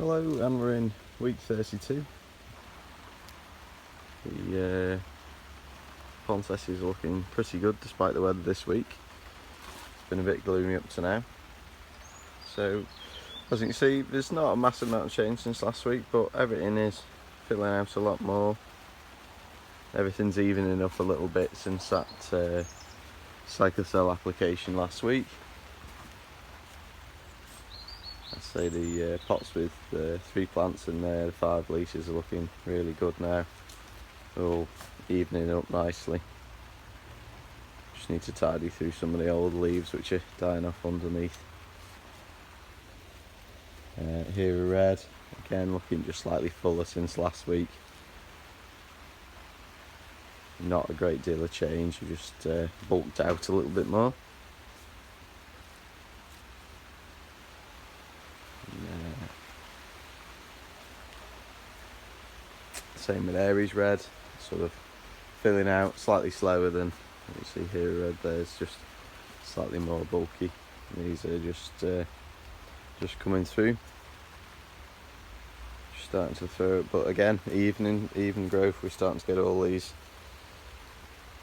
Hello, and we're in week 32. The poinsettias are looking pretty good despite the weather this week. It's been a bit gloomy up to now. So, as you can see, there's not a massive amount of change since last week, but everything is filling out a lot more. Everything's evening up a little bit since that cyclocell application last week. I'd say the pots with 3 plants in there, the 5 leases are looking really good now. They're all evening up nicely. Just need to tidy through some of the old leaves which are dying off underneath. Here are red, again looking just slightly fuller since last week. Not a great deal of change, we just bulked out a little bit more. Same with Aries red, sort of filling out slightly slower than you see here. Red there's just slightly more bulky. These are just coming through, just starting to throw it. But again, even growth. We're starting to get all these.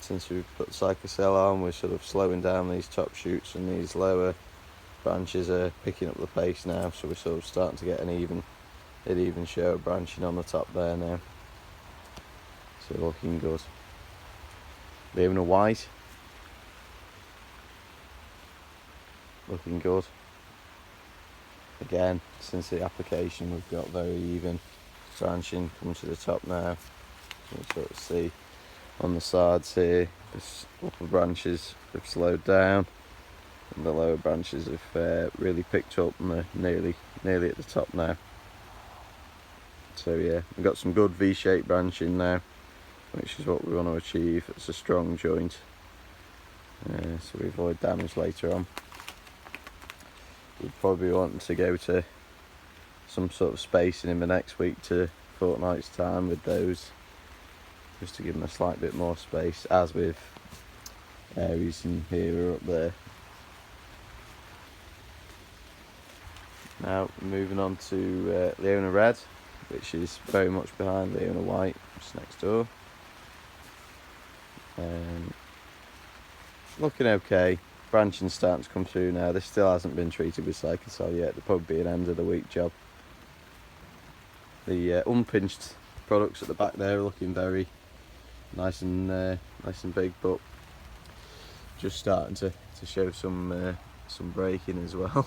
Since we've put cyclocell on, we're sort of slowing down these top shoots, and these lower branches are picking up the pace now. So we're sort of starting to get an even show of branching on the top there now. So looking good. Leona white, looking good. Again, since the application, we've got very even branching coming to the top now. You can sort of see on the sides here, the upper branches have slowed down, and the lower branches have really picked up, and they're nearly at the top now. So yeah, we've got some good V-shaped branching now, which is what we want to achieve. It's a strong joint, so we avoid damage later on. We'd probably want to go to some sort of spacing in the next week to fortnight's time with those, just to give them a slight bit more space, as with Aries and here up there. Now moving on to Leona red, which is very much behind Leona white, just next door. Looking okay. Branching starting to come through now. This still hasn't been treated with cyclocell yet. It'll probably be an end of the week job. The unpinched products at the back there are looking very nice and big, but just starting to show some breaking as well.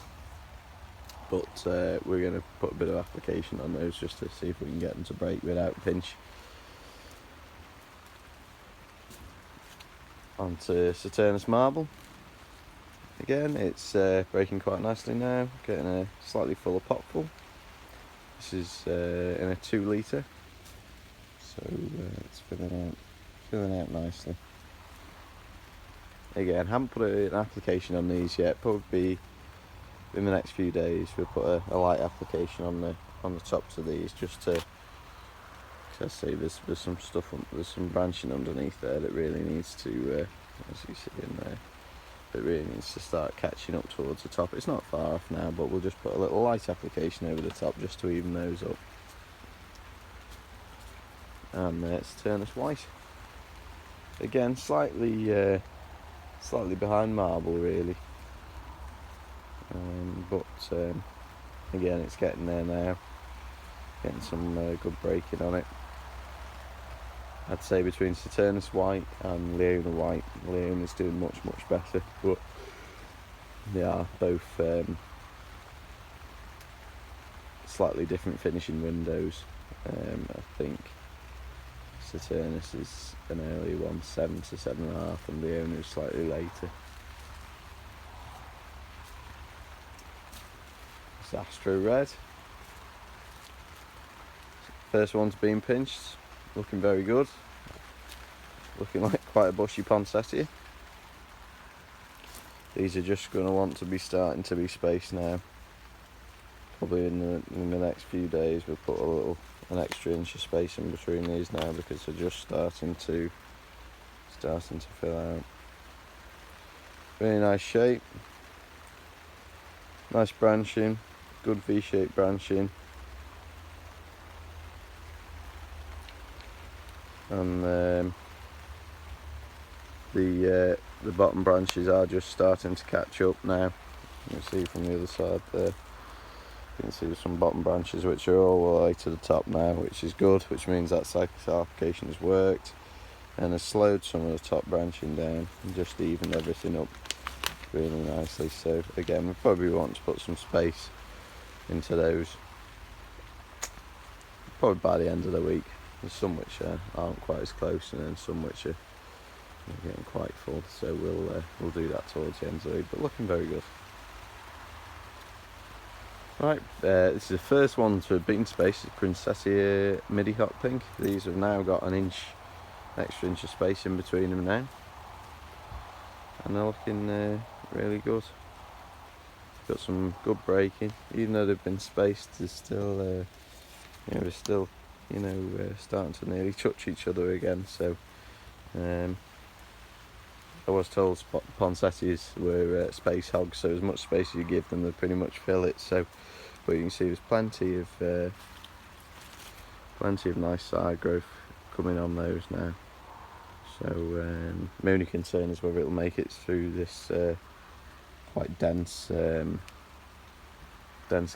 But we're going to put a bit of application on those just to see if we can get them to break without pinch. Onto Saturnus marble. Again, it's breaking quite nicely now, getting a slightly fuller potful. This is in a 2 litre, so it's filling out nicely. Again, haven't put an application on these yet. Probably in the next few days we'll put a light application on the tops of these, just to, cause I see there's some stuff, there's some branching underneath there that really needs to, as you see in there, it really needs to start catching up towards the top. It's not far off now, but we'll just put a little light application over the top just to even those up. And it's Saturnus white. Again, slightly behind marble really, but again, it's getting there now, getting some good breaking on it. I'd say between Saturnus white and Leona white, Leona's doing much better, but they are both slightly different finishing windows. I think Saturnus is an early one, 7 to 7.5, and Leona is slightly later. It's Astro red. First one's been pinched. Looking very good. Looking like quite a bushy poinsettia. These are just going to want to be starting to be spaced now. Probably in the next few days we'll put an extra inch of space in between these now, because they're just starting to fill out. Really nice shape. Nice branching. Good V-shaped branching. and the bottom branches are just starting to catch up now. You can see from the other side there, you can see some bottom branches which are all the way to the top now, which is good, which means that cyclic application has worked and has slowed some of the top branching down and just evened everything up really nicely. So again, we probably want to put some space into those probably by the end of the week. There's some which aren't quite as close, and then some which are getting quite full, so we'll do that towards the end of the week, but looking very good. Right, this is the first one to have been space, Princettia midi hot pink. These have now got an extra inch of space in between them now, and they're looking really good. Got some good breaking, even though they've been spaced. They're still, we're still, starting to nearly touch each other again. So, I was told poinsettias were space hogs, so as much space as you give them, they pretty much fill it. So, but you can see there's plenty of nice side growth coming on those now. So, my only concern is whether it'll make it through this quite dense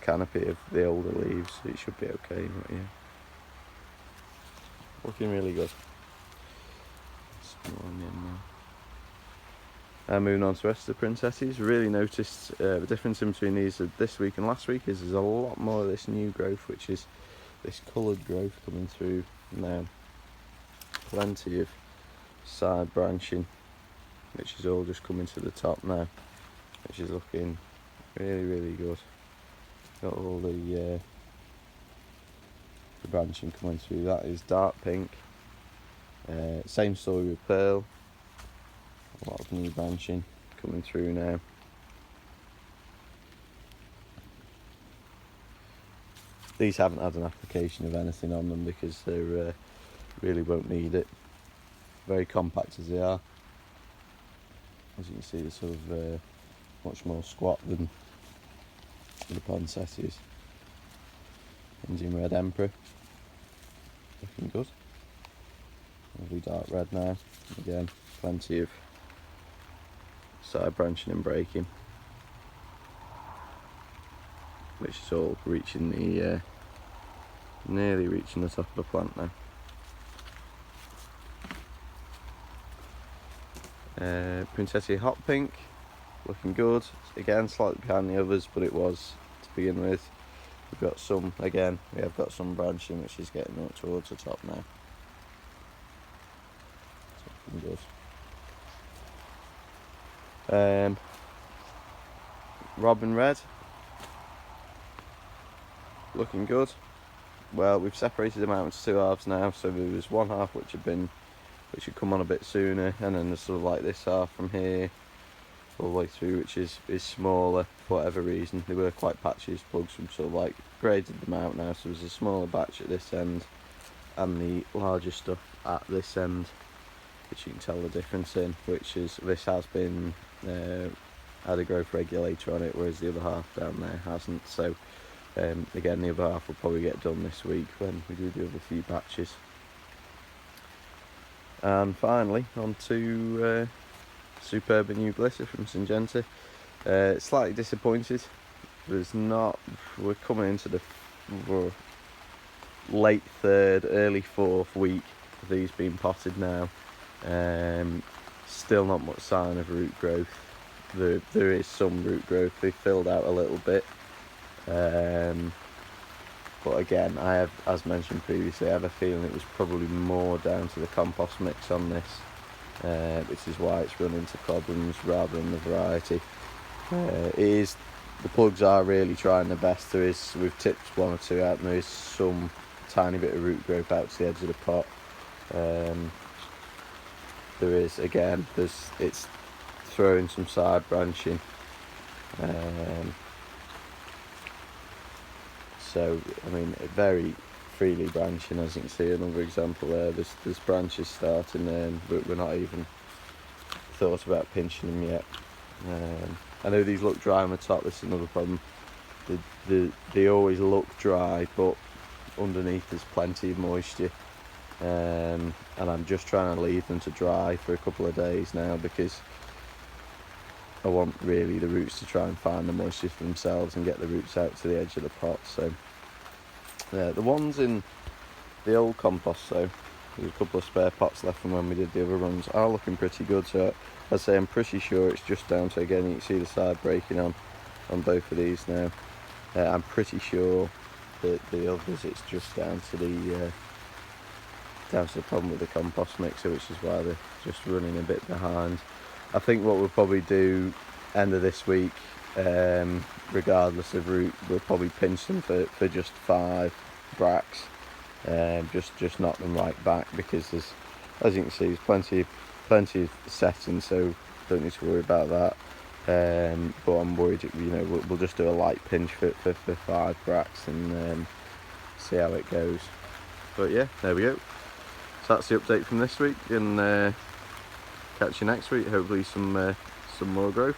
canopy of the older leaves. It should be okay, but yeah, looking really good. Moving on to the rest of the princesses, really noticed the difference in between these this week and last week is there's a lot more of this new growth, which is this coloured growth coming through now. Plenty of side branching, which is all just coming to the top now, which is looking really good. Got all the branching coming through. That is dark pink. Same story with pearl. A lot of new branching coming through now. These haven't had an application of anything on them because they really won't need it. Very compact as they are. As you can see, they're sort of much more squat than the poinsettias. Indian Red Emperor, looking good. Lovely dark red now. Again, plenty of side branching and breaking, which is all reaching the nearly reaching the top of the plant now. Princettia hot pink, looking good. Again, slightly behind the others, but it was to begin with. We've got some, again, we have got some branching which is getting up towards the top now. It's looking good. Robin red, looking good. Well, we've separated them out into two halves now, so there was one half which had come on a bit sooner, and then there's sort of like this half from here all the way through, which is smaller for whatever reason. They were quite patchy plugs, from sort of like graded them out now, so there's a smaller batch at this end and the larger stuff at this end, which you can tell the difference in, which is this has been had a growth regulator on it, whereas the other half down there hasn't. So again, the other half will probably get done this week when we do the other few batches. And finally, on to Superba New Glitter from Syngenta. Slightly disappointed. We're coming into the late third, early fourth week of these being potted now. Still not much sign of root growth. There is some root growth. They filled out a little bit. But again, I have, as mentioned previously, I have a feeling it was probably more down to the compost mix on this, which is why it's run into problems rather than the variety. The plugs are really trying their best. We've tipped one or two out, and there is some tiny bit of root growth out to the edge of the pot. It's throwing some side branching. So, I mean, very freely branching, as you can see. Another example there. There's branches starting there, but we're not even thought about pinching them yet. I know these look dry on the top. This is another problem. They always look dry, but underneath there's plenty of moisture. and I'm just trying to leave them to dry for a couple of days now, because I want really the roots to try and find the moisture for themselves and get the roots out to the edge of the pot. So the ones in the old compost, though, there's a couple of spare pots left from when we did the other runs, are looking pretty good. So I'd say I'm pretty sure it's just down to, again, you can see the side breaking on both of these now. I'm pretty sure that the others, it's just down to the problem with the compost mixer, which is why they're just running a bit behind. I think what we'll probably do end of this week, regardless of route, we'll probably pinch them for just 5 bracts, just knock them right back, because there's, as you can see, there's plenty of setting, so don't need to worry about that. But I'm worried, we'll just do a light pinch for 5 bracts and see how it goes. But yeah, there we go. So that's the update from this week, and catch you next week. Hopefully some more growth.